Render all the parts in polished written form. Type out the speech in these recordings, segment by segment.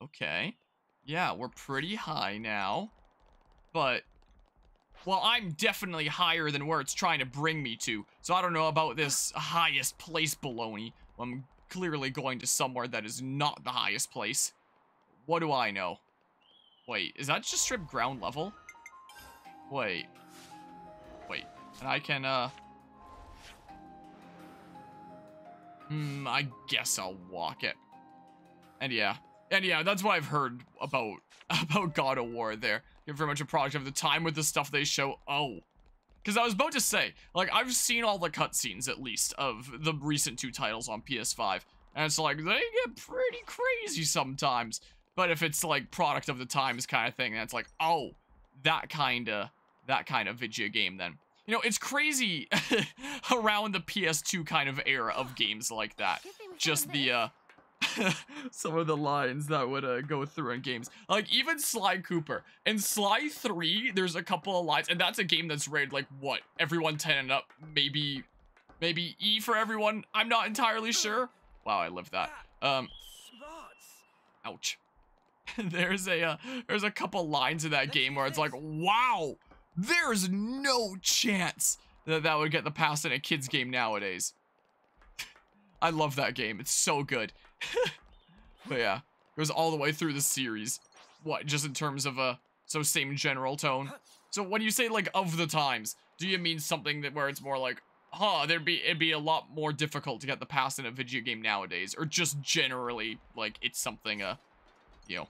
Okay. Yeah, we're pretty high now. But, well, I'm definitely higher than where it's trying to bring me to. So I don't know about this highest place baloney. I'm clearly going to somewhere that is not the highest place. What do I know? Wait, is that just strip ground level? Wait. Wait. And I can, I guess I'll walk it. And yeah, that's what I've heard about God of War there. You're very much a product of the time with the stuff they show. Oh, because I was about to say, like, I've seen all the cutscenes, at least, of the recent 2 titles on PS5. And it's like, they get pretty crazy sometimes. But if it's, like, product of the times kind of thing, then it's like, oh, that kind of video game then. You know, it's crazy around the PS2 kind of era of games like that. Just the, some of the lines that would go through in games. Like, even Sly Cooper. In Sly 3, there's a couple of lines, and that's a game that's rated, like, what? Everyone 10 and up? Maybe E for everyone? I'm not entirely sure. Wow, I lived that. Ouch. There's a couple lines in that game where it's like, wow, there's no chance that that would get the pass in a kid's game nowadays. I love that game. It's so good. But yeah, it goes all the way through the series. What, just in terms of so same general tone? So when you say, like, of the times, do you mean something that where it's more like, huh, it'd be a lot more difficult to get the pass in a video game nowadays, or just generally, like, it's something, you know,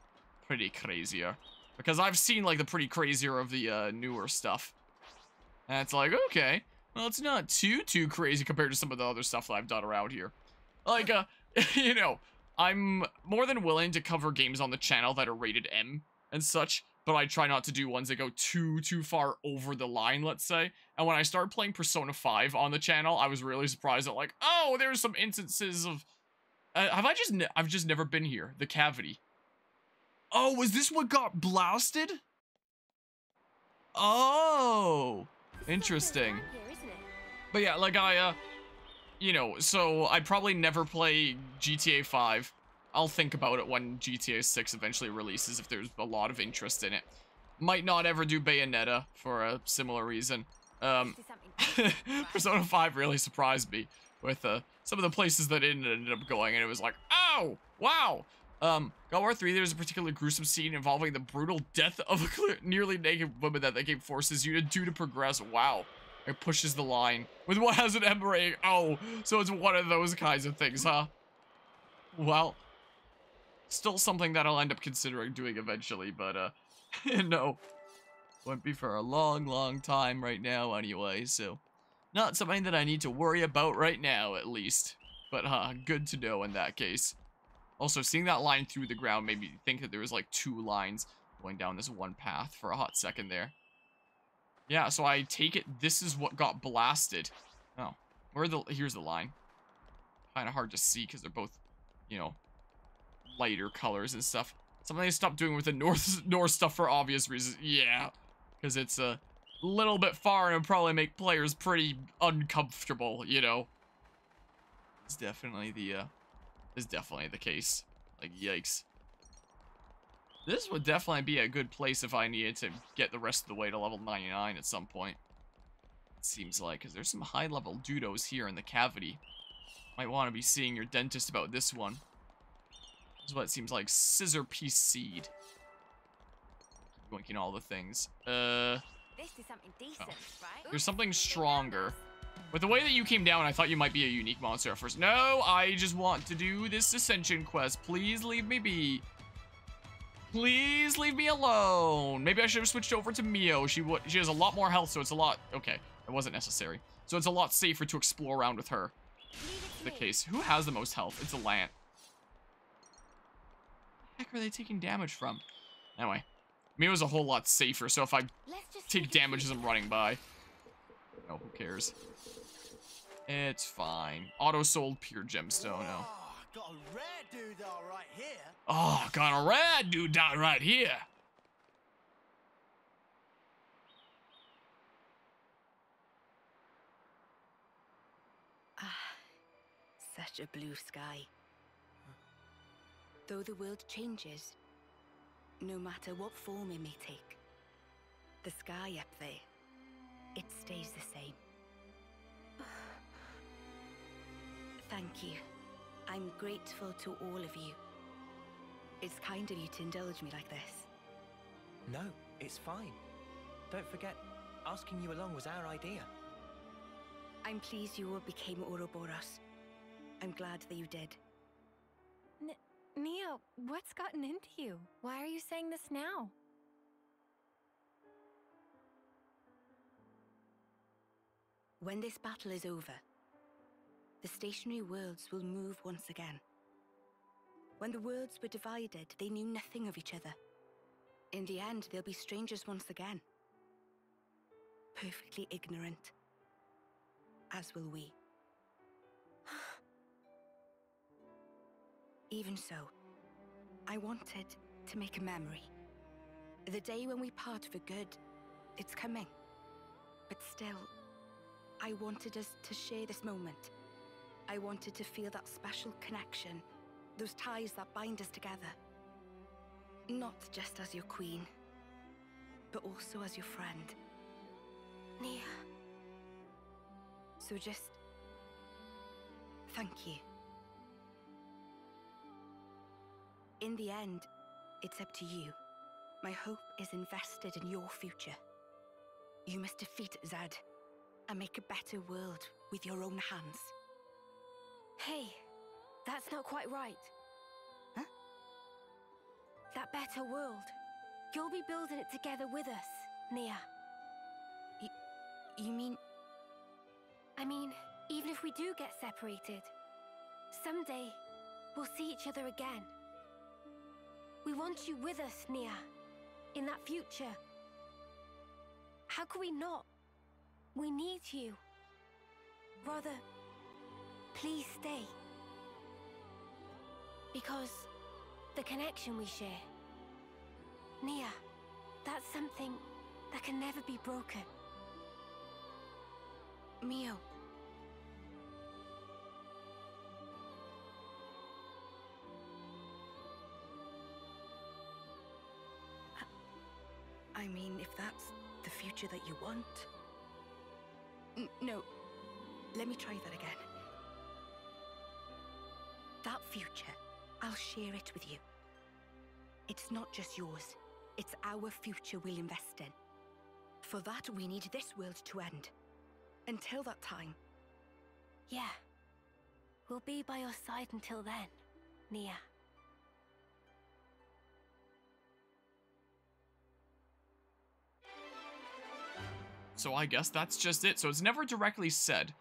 pretty crazier? Because I've seen, like, the pretty crazier of the, newer stuff. And it's like, okay, well, it's not too crazy compared to some of the other stuff that I've done around here. Like, you know, I'm more than willing to cover games on the channel that are rated M and such, but I try not to do ones that go too far over the line, let's say. And when I started playing Persona 5 on the channel, I was really surprised at, like, oh, there's some instances of, I've just never been here, the cavity. Oh, was this what got blasted? Oh, interesting. But yeah, like, you know, so I'd probably never play GTA 5. I'll think about it when GTA 6 eventually releases if there's a lot of interest in it. Might not ever do Bayonetta for a similar reason. Persona 5 really surprised me with some of the places that it ended up going, and it was like, oh, wow. God of War 3, there's a particularly gruesome scene involving the brutal death of a nearly naked woman that the game forces you to do to progress. Wow. It pushes the line with what has an M rating. Oh, so it's one of those kinds of things, huh? Well, still something that I'll end up considering doing eventually, but, no. Won't be for a long time right now anyway, so not something that I need to worry about right now, at least. But, good to know in that case. Also, seeing that line through the ground made me think that there was, like, 2 lines going down this one path for a hot second there. Yeah, so I take it this is what got blasted. Oh, here's the line. Kind of hard to see because they're both, you know, lighter colors and stuff. Something they stopped doing with the north stuff for obvious reasons. Yeah, because it's a little bit far and it'll probably make players pretty uncomfortable, you know. It's definitely the case. Like, yikes. This would definitely be a good place if I needed to get the rest of the way to level 99 at some point. It seems like, because there's some high-level doodles here in the cavity. Might want to be seeing your dentist about this one. This is what it seems like. Scissor piece seed. Winking all the things. This is something decent, right? There's something stronger. With the way that you came down, I thought you might be a unique monster at first. No, I just want to do this ascension quest. Please leave me be. Please leave me alone. Maybe I should have switched over to Mio. She has a lot more health, so it's a lot... Okay, it wasn't necessary. So it's a lot safer to explore around with her. The case. Who has the most health? It's a Lant. What the heck are they taking damage from? Anyway, Mio's a whole lot safer, so if I take damage as I'm running by... Oh, who cares? It's fine. Auto-sold pure gemstone, no. Got a rare doodah right here. Oh, got a rare doodah right here. Ah, such a blue sky. Though the world changes, no matter what form it may take, the sky up there, it stays the same. Thank you. I'm grateful to all of you. It's kind of you to indulge me like this. No, it's fine. Don't forget, asking you along was our idea. I'm pleased you all became Ouroboros. I'm glad that you did. Neo, what's gotten into you? Why are you saying this now? When this battle is over, the stationary worlds will move once again. When the worlds were divided, they knew nothing of each other. In the end, they'll be strangers once again. Perfectly ignorant. As will we. Even so, I wanted to make a memory. The day when we part for good, it's coming. But still, I wanted us to share this moment. I wanted to feel that special connection, those ties that bind us together. Not just as your queen, but also as your friend. Nia. So just... thank you. In the end, it's up to you. My hope is invested in your future. You must defeat Zed and make a better world with your own hands. Hey, that's not quite right. Huh? That better world. You'll be building it together with us, Nia. You mean... I mean, even if we do get separated, someday we'll see each other again. We want you with us, Nia, in that future. How could we not? We need you. Rather, please stay. Because the connection we share, Nia, that's something that can never be broken. Mio. I mean, if that's the future that you want... No, let me try that again. That future, I'll share it with you. It's not just yours, it's our future we'll invest in. For that, we need this world to end. Until that time. Yeah. We'll be by your side until then, Nia. So I guess that's just it. So it's never directly said.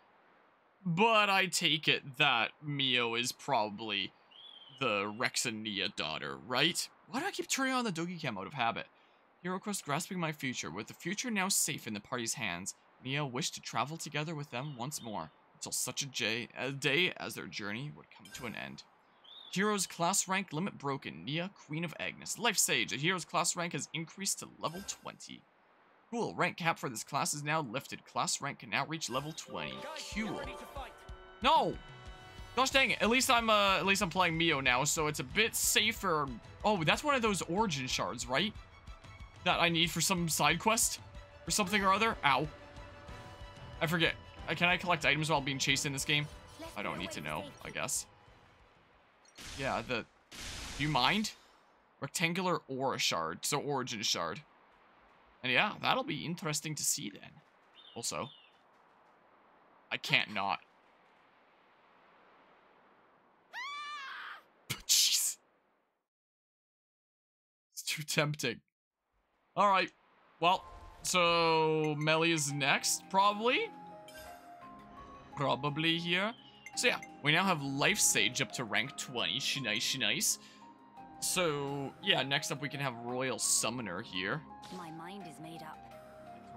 But I take it that Mio is probably the Rex and Nia daughter, right? Why do I keep turning on the Dogi Cam out of habit? Hero Quest grasping my future. With the future now safe in the party's hands, Nia wished to travel together with them once more, until such a day as their journey would come to an end. Hero's class rank limit broken. Nia, Queen of Agnes. Life Sage. A hero's class rank has increased to level 20. Cool. Rank cap for this class is now lifted. Class rank can now reach level 20. Cool. No! Gosh dang it. At least I'm playing Mio now, so it's a bit safer. Oh, that's one of those origin shards, right? That I need for some side quest? Or something or other? Ow. I forget. Can I collect items while being chased in this game? I don't need to know, I guess. Yeah, do you mind? Rectangular aura shard, so origin shard. And yeah, that'll be interesting to see then. Also, I can't not. Jeez. It's too tempting. Alright, well, so Melly is next, probably? Probably here. So yeah, we now have Life Sage up to rank 20. Nice. So yeah, next up we can have Royal Summoner here. My mind is made up.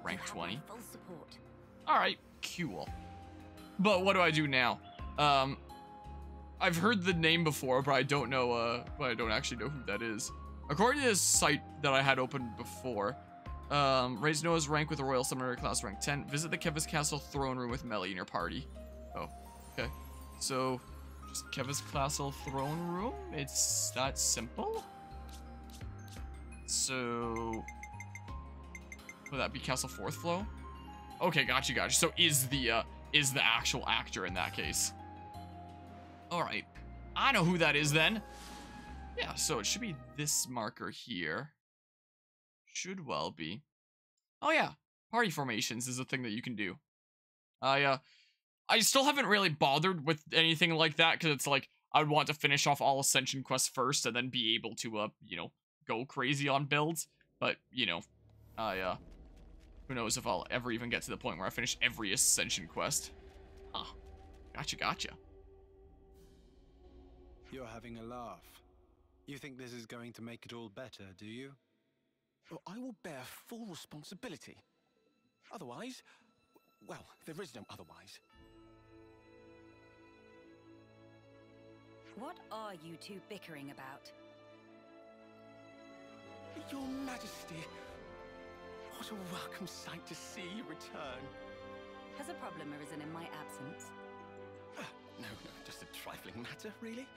Rank 20. Full support. Alright, cool. But what do I do now? I've heard the name before, but I don't know, but I don't actually know who that is. According to this site that I had opened before, raise Noah's rank with a Royal Summoner class rank 10. Visit the Kevis Castle throne room with Melly in your party. Oh, okay. So, Just Keva's Castle throne room. It's that simple. So, would that be Castle Fourth Flow? Okay, gotcha, gotcha. So is the actual actor in that case? All right, I know who that is then. Yeah, so it should be this marker here. Should well be. Oh yeah, party formations is a thing that you can do. I still haven't really bothered with anything like that because it's like I would want to finish off all Ascension quests first and then be able to you know, go crazy on builds. But you know, who knows if I'll ever even get to the point where I finish every Ascension quest. Huh. Gotcha, gotcha. You're having a laugh. You think this is going to make it all better, do you? Well, I will bear full responsibility. Otherwise, well, there is no otherwise. What are you two bickering about? Your Majesty, what a welcome sight to see you return. Has a problem arisen in my absence? No, just a trifling matter, really.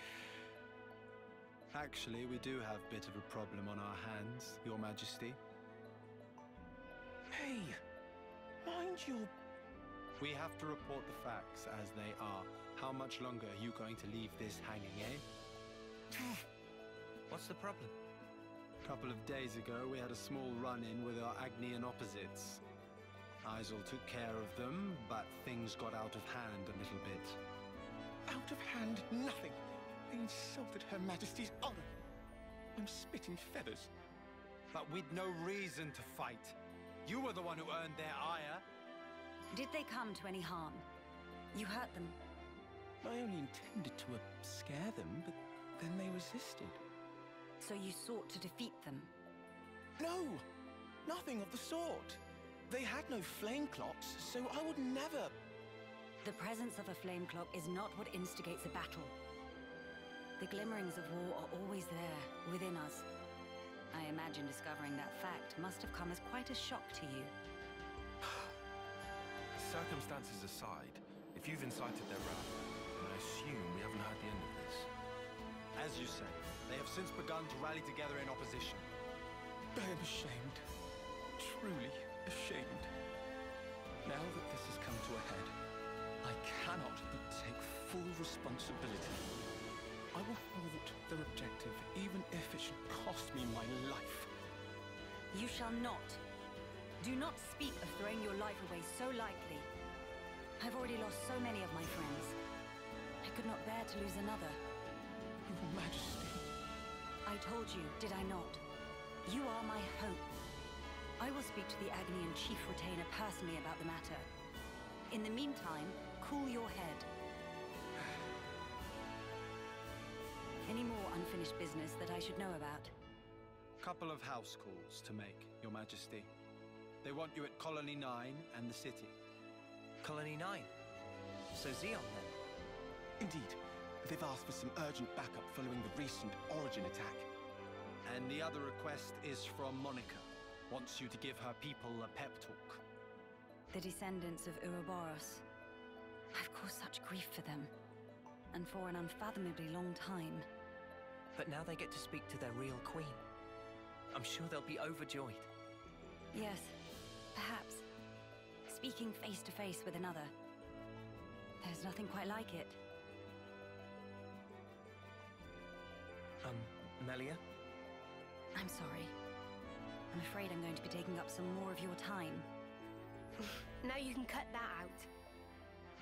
Actually, we do have a bit of a problem on our hands, Your Majesty. Hey, mind your... We have to report the facts as they are. How much longer are you going to leave this hanging, eh? What's the problem? A couple of days ago, we had a small run-in with our Agnian opposites. Isel took care of them, but things got out of hand a little bit. Out of hand, nothing. They insulted Her Majesty's honor. I'm spitting feathers. But we'd no reason to fight. You were the one who earned their ire. Did they come to any harm? You hurt them? I only intended to scare them, but then they resisted. So you sought to defeat them? No, nothing of the sort. They had no flame clocks, so I would never... The presence of a flame clock is not what instigates a battle. The glimmerings of war are always there, within us. I imagine discovering that fact must have come as quite a shock to you. Circumstances aside, if you've incited their wrath, then I assume we haven't heard the end of this. As you say, they have since begun to rally together in opposition. I am ashamed. Truly ashamed. Now that this has come to a head, I cannot but take full responsibility. I will thwart their objective, even if it should cost me my life. You shall not. Do not speak of throwing your life away so lightly. I've already lost so many of my friends. I could not bear to lose another. Your Majesty. I told you, did I not? You are my hope. I will speak to the Agnian Chief Retainer personally about the matter. In the meantime, cool your head. Any more unfinished business that I should know about? Couple of house calls to make, Your Majesty. They want you at Colony 9 and the city. Colony 9? So Xeon then? Indeed. They've asked for some urgent backup following the recent Origin attack. And the other request is from Monica. Wants you to give her people a pep talk. The descendants of Ouroboros. I've caused such grief for them. And for an unfathomably long time. But now they get to speak to their real queen. I'm sure they'll be overjoyed. Yes, perhaps. Speaking face to face with another. There's nothing quite like it. Melia? I'm sorry. I'm afraid I'm going to be taking up some more of your time. Now you can cut that out.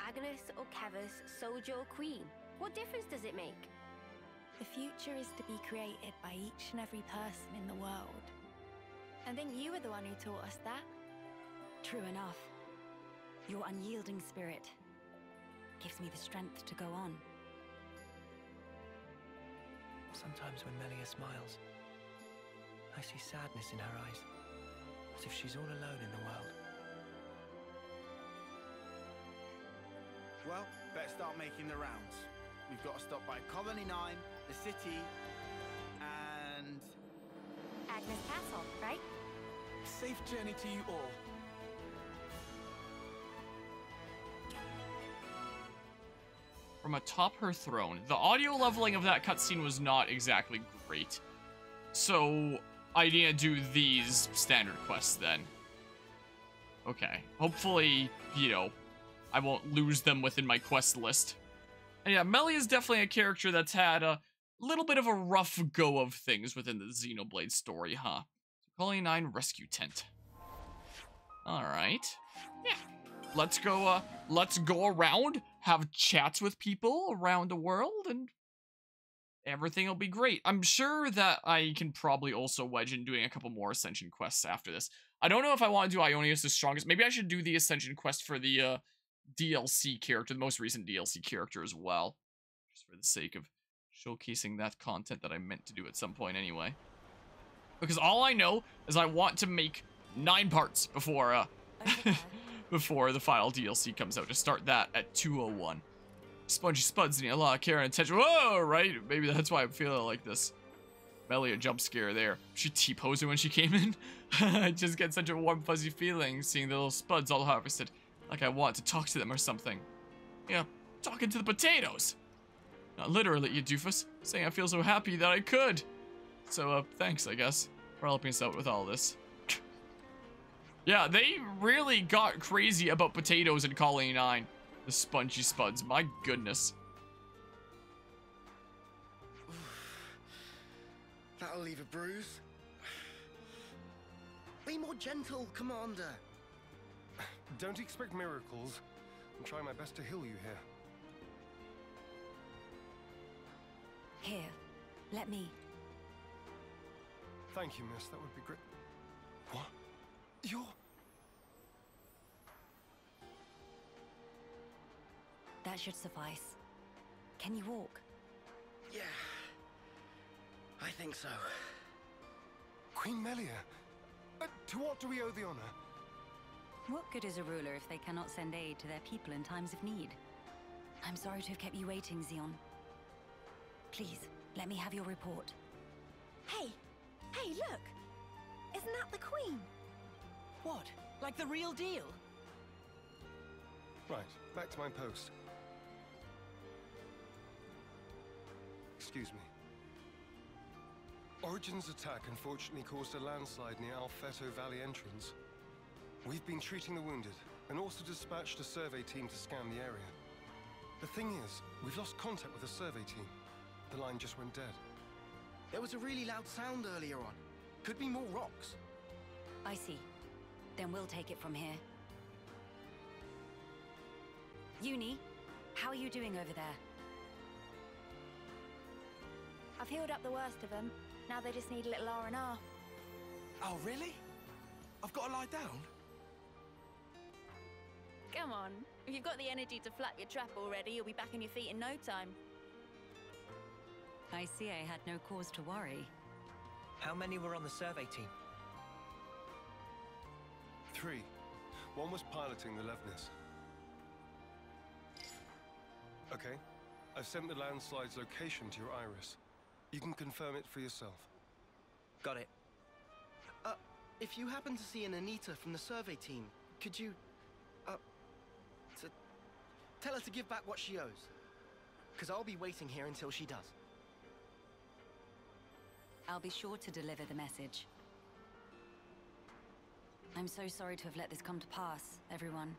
Agnes or Kevis, soldier or queen? What difference does it make? The future is to be created by each and every person in the world. I think you were the one who taught us that. True enough. Your unyielding spirit gives me the strength to go on. Sometimes when Melia smiles, I see sadness in her eyes, as if she's all alone in the world. Well, better start making the rounds. We've got to stop by Colony 9, the city, and... Agnes Castle, right? Safe journey to you all. from atop her throne. The audio leveling of that cutscene was not exactly great. So, I need to do these standard quests then. Okay. Hopefully, you know, I won't lose them within my quest list. And yeah, Melia is definitely a character that's had a little bit of a rough go of things within the Xenoblade story, huh? Colony 9 Rescue Tent. Alright. Yeah. Let's go around, have chats with people around the world, and everything will be great. I'm sure that I can probably also wedge in doing a couple more Ascension quests after this. I don't know if I want to do Ionius the Strongest. Maybe I should do the Ascension quest for the DLC character, the most recent DLC character as well. Just for the sake of showcasing that content that I meant to do at some point anyway. Because all I know is I want to make 9 parts before before the final DLC comes out. To start that at 2:01. Spongy Spuds need a lot of care and attention. Whoa, right? Maybe that's why I'm feeling like this. Melia jump scare there. She T-posed when she came in. I just get such a warm, fuzzy feeling seeing the little spuds all harvested. Like I want to talk to them or something. Yeah, talking to the potatoes. Not literally, you doofus. Saying I feel so happy that I could. So, thanks, I guess, for helping us out with all this. Yeah, they really got crazy about potatoes in Colony 9. The Spongy Spuds, my goodness. That'll leave a bruise. Be more gentle, Commander. Don't expect miracles. I'm trying my best to heal you here. Here, let me. Thank you, miss. That would be great. What? You're... That should suffice. Can you walk? Yeah, I think so. Queen Melia, to what do we owe the honor? What good is a ruler if they cannot send aid to their people in times of need? I'm sorry to have kept you waiting, Xeon. Please, let me have your report. Hey! Hey, look! Isn't that the Queen? What? Like the real deal? Right, back to my post. Excuse me. Origin's attack unfortunately caused a landslide near Alfeto Valley entrance. We've been treating the wounded, and also dispatched a survey team to scan the area. The thing is, we've lost contact with the survey team. The line just went dead. There was a really loud sound earlier on. Could be more rocks. I see. Then we'll take it from here. Uni, how are you doing over there? I've healed up the worst of them. Now they just need a little R&R. Oh, really? I've got to lie down? Come on. If you've got the energy to flap your trap already, you'll be back on your feet in no time. I see I had no cause to worry. How many were on the survey team? 3. One was piloting the Levnis. Okay. I've sent the landslide's location to your iris. You can confirm it for yourself. Got it. If you happen to see an Anita from the survey team, could you, tell her to give back what she owes? Because I'll be waiting here until she does. I'll be sure to deliver the message. I'm so sorry to have let this come to pass, everyone.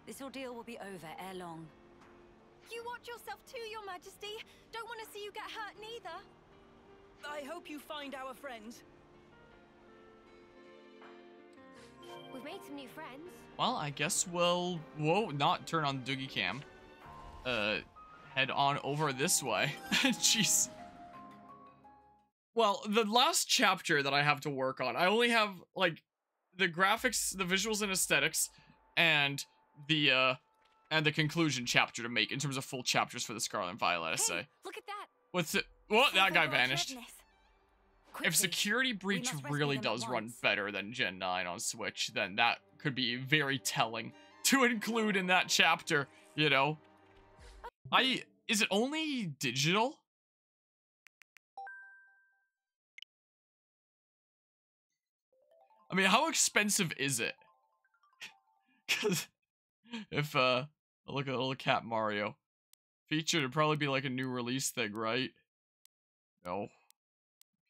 This ordeal will be over ere long. You watch yourself too, Your Majesty. Don't want to see you get hurt neither. I hope you find our friends. We've made some new friends. Well, I guess we'll not turn on Doogie Cam. Head on over this way. Jeez. Well, the last chapter that I have to work on, I only have like the graphics, the visuals and aesthetics, and the conclusion chapter to make in terms of full chapters for the Scarlet and Violet essay. Look at that. What's it? What? That guy vanished. Quickly, If Security Breach must rescue really them at does run once. better than Gen 9 on Switch, then that could be very telling to include in that chapter, you know? Is it only digital? I mean, how expensive is it? Because if, look at little cat Mario. featured, it'd probably be like a new release thing, right? No.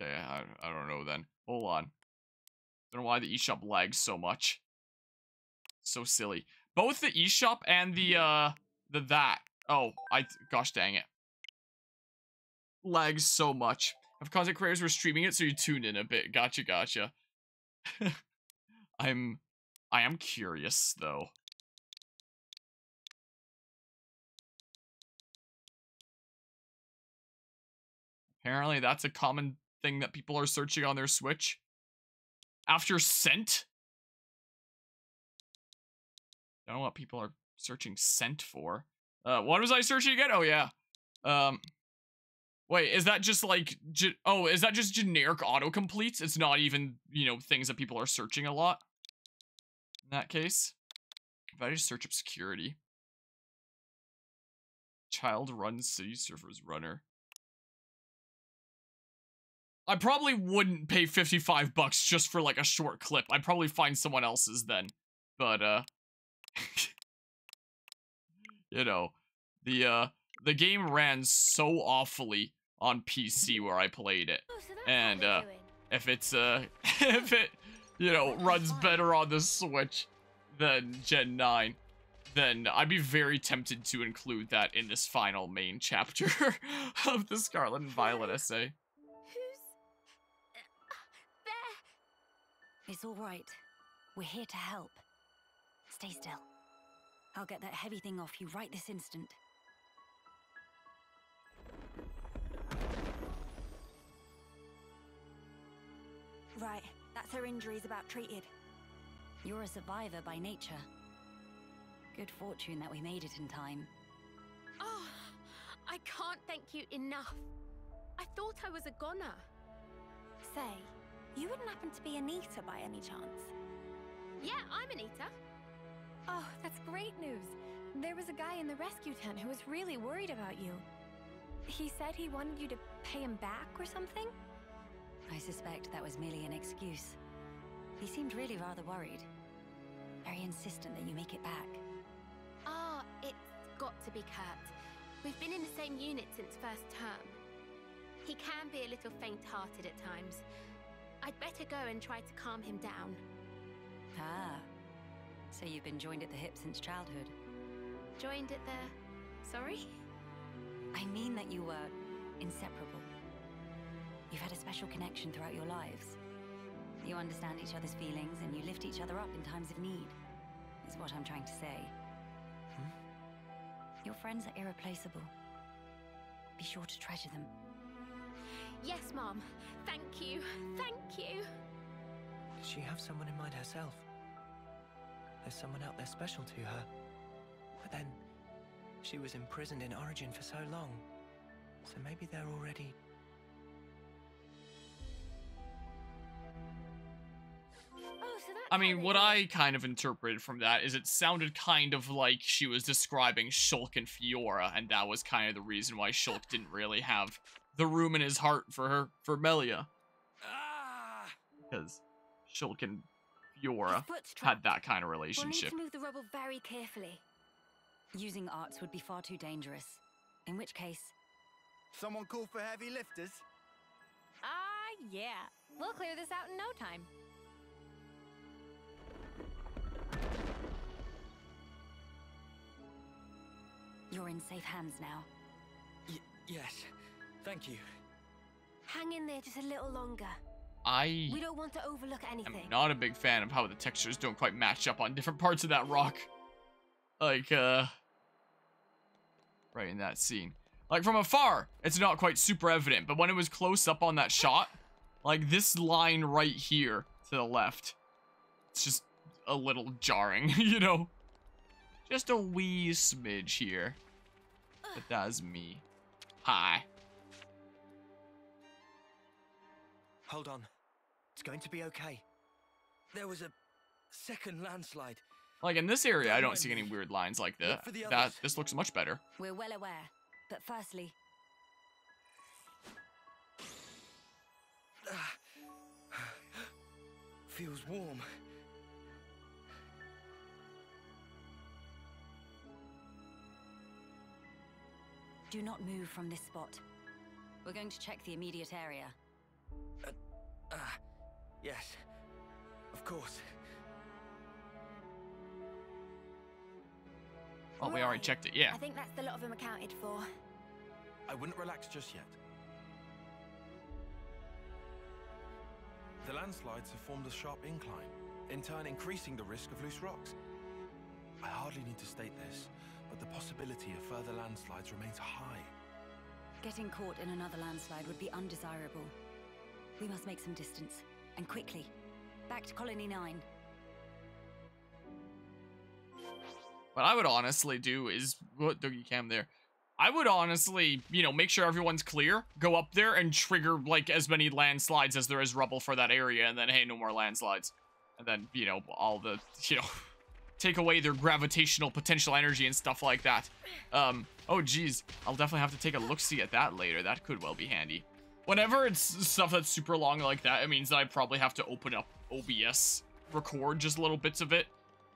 Okay, I don't know then. Hold on. Don't know why the eShop lags so much. So silly. Both the eShop and the that. Oh, gosh dang it. Lags so much. If content creators were streaming it, so you tune in a bit. Gotcha. I am curious though. Apparently that's a common thing that people are searching on their Switch. After Scent? Don't know what people are searching Scent for. What was I searching again? Oh yeah. Wait, is that just like, is that just generic autocompletes? It's not even, you know, things that people are searching a lot? In that case? If I just search obscurity. Child runs city surfers runner. I probably wouldn't pay 55 bucks just for like a short clip. I'd probably find someone else's then. But, you know, the game ran so awfully on PC where I played it. And, if it's, if it, you know, runs better on the Switch than Gen 9, then I'd be very tempted to include that in this final main chapter of the Scarlet and Violet essay. It's all right. We're here to help. Stay still. I'll get that heavy thing off you right this instant. Right, that's her injuries about treated. You're a survivor by nature. Good fortune that we made it in time. Oh, I can't thank you enough. I thought I was a goner. Say, you wouldn't happen to be Anita by any chance? Yeah, I'm Anita. Oh, that's great news. There was a guy in the rescue tent who was really worried about you. He said he wanted you to pay him back or something? I suspect that was merely an excuse. He seemed really rather worried. Very insistent that you make it back. Ah, it's got to be Kurt. We've been in the same unit since first term. He can be a little faint-hearted at times. I'd better go and try to calm him down. Ah, so you've been joined at the hip since childhood? Joined at the... sorry? I mean that you were inseparable. You've had a special connection throughout your lives. You understand each other's feelings and you lift each other up in times of need, is what I'm trying to say. Your friends are irreplaceable. Be sure to treasure them. Yes, Mom. Thank you. Thank you. Does she have someone in mind herself? There's someone out there special to her. But then, she was imprisoned in Origin for so long. So maybe they're already... Oh, so that's I mean, what I kind of interpreted from that is it sounded kind of like she was describing Shulk and Fiora, and that was kind of the reason why Shulk didn't really have the room in his heart for Melia. Because Shulk and Fiora had that kind of relationship. We'll need to move the rubble very carefully. Using arts would be far too dangerous. In which case... Someone call for heavy lifters? Yeah. We'll clear this out in no time. You're in safe hands now. Yes. Thank you. Hang in there just a little longer. I We don't want to overlook anything. am not a big fan of how the textures don't quite match up on different parts of that rock. Like, right in that scene. Like, from afar, it's not quite super evident, but when it was close up on that shot, like, this line right here to the left, it's just a little jarring, you know? Just a wee smidge here. But that's me. Hi. Hold on. It's going to be okay. There was a second landslide. Like, in this area, I don't see any weird lines like that. This looks much better. We're well aware. But firstly... Feels warm. Do not move from this spot. We're going to check the immediate area. Yes. Of course. Oh, we already checked it, yeah. I think that's the lot of them accounted for. I wouldn't relax just yet. The landslides have formed a sharp incline, in turn increasing the risk of loose rocks. I hardly need to state this, but the possibility of further landslides remains high. Getting caught in another landslide would be undesirable. We must make some distance, and quickly. Back to Colony 9. What I would honestly do is, what Doogie Cam there? I would honestly, you know, make sure everyone's clear, go up there and trigger, like, as many landslides as there is rubble for that area, and then, hey, no more landslides. And then, you know, all the, you know, take away their gravitational potential energy and stuff like that. Oh, geez, I'll definitely have to take a look-see at that later. That could well be handy. Whenever it's stuff that's super long like that, it means that I probably have to open up OBS, record just little bits of it,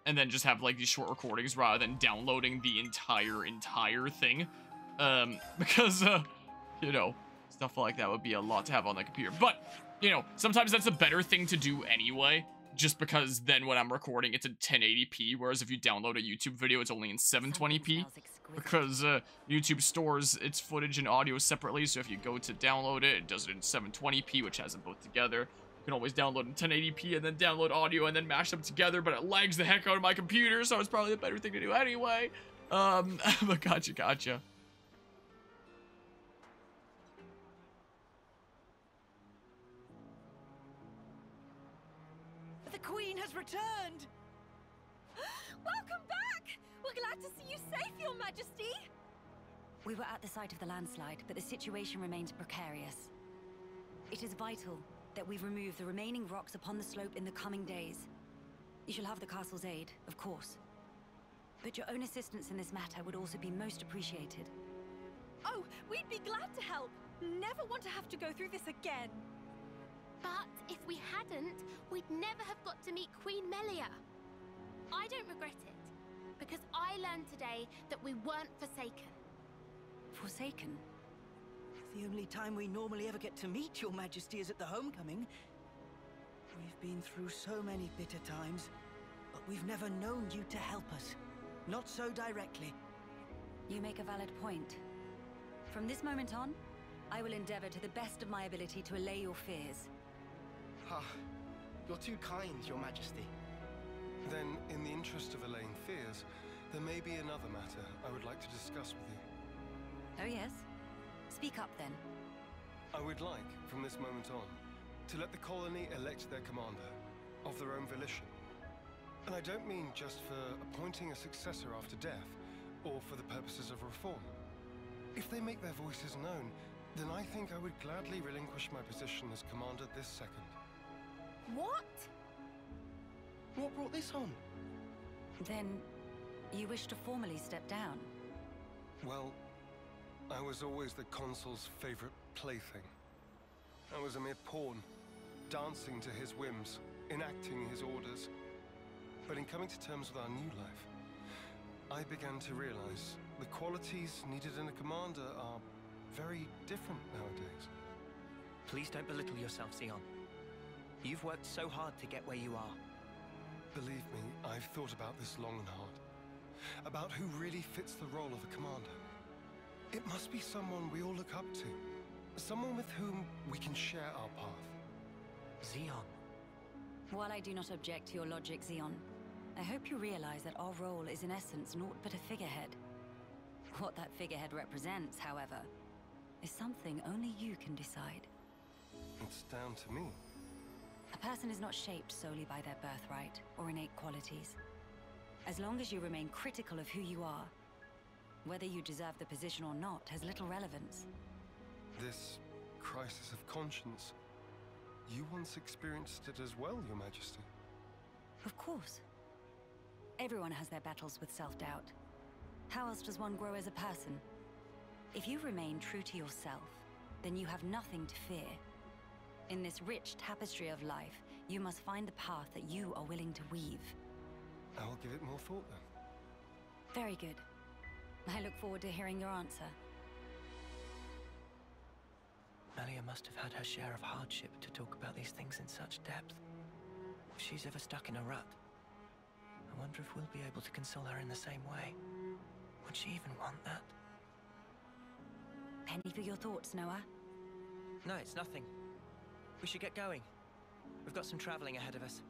and then just have, like, these short recordings rather than downloading the entire thing. Because, you know, stuff like that would be a lot to have on the computer. But, you know, sometimes that's a better thing to do anyway, just because then when I'm recording, it's in 1080p, whereas if you download a YouTube video, it's only in 720p, because YouTube stores its footage and audio separately, so if you go to download it, it does it in 720p, which has them both together. You can always download in 1080p and then download audio and then mash them together, but it lags the heck out of my computer, so it's probably the better thing to do anyway. But gotcha. The Queen has returned! Welcome back! We're glad to see you safe, Your Majesty! We were at the site of the landslide, but the situation remains precarious. It is vital that we remove the remaining rocks upon the slope in the coming days. You shall have the castle's aid, of course. But your own assistance in this matter would also be most appreciated. Oh, we'd be glad to help! Never want to have to go through this again! But if we hadn't, we'd never have got to meet Queen Melia. I don't regret it, because I learned today that we weren't forsaken. Forsaken? The only time we normally ever get to meet Your Majesty is at the homecoming. We've been through so many bitter times, but we've never known you to help us. Not so directly. You make a valid point. From this moment on, I will endeavor to the best of my ability to allay your fears. Ah, you're too kind, Your Majesty. Then, in the interest of allaying fears, there may be another matter I would like to discuss with you. Oh yes? Speak up then. I would like, from this moment on, to let the colony elect their commander, of their own volition. And I don't mean just for appointing a successor after death, or for the purposes of reform. If they make their voices known, then I think I would gladly relinquish my position as commander this second. What? What brought this on? Then, you wish to formally step down? Well, I was always the consul's favorite plaything. I was a mere pawn, dancing to his whims, enacting his orders. But in coming to terms with our new life, I began to realize the qualities needed in a commander are very different nowadays. Please don't belittle yourself, Xeon. You've worked so hard to get where you are. Believe me, I've thought about this long and hard. About who really fits the role of a commander. It must be someone we all look up to. Someone with whom we can share our path. Xeon. While I do not object to your logic, Xeon, I hope you realize that our role is in essence naught but a figurehead. What that figurehead represents, however, is something only you can decide. It's down to me. A person is not shaped solely by their birthright or innate qualities. As long as you remain critical of who you are, whether you deserve the position or not has little relevance. This crisis of conscience, you once experienced it as well, Your Majesty. Of course. Everyone has their battles with self-doubt. How else does one grow as a person? If you remain true to yourself, then you have nothing to fear. In this rich tapestry of life, you must find the path that you are willing to weave. I'll give it more thought then. Very good. I look forward to hearing your answer. Melia must have had her share of hardship to talk about these things in such depth. If she's ever stuck in a rut, I wonder if we'll be able to console her in the same way. Would she even want that? Penny for your thoughts, Noah? No, it's nothing. We should get going. We've got some traveling ahead of us.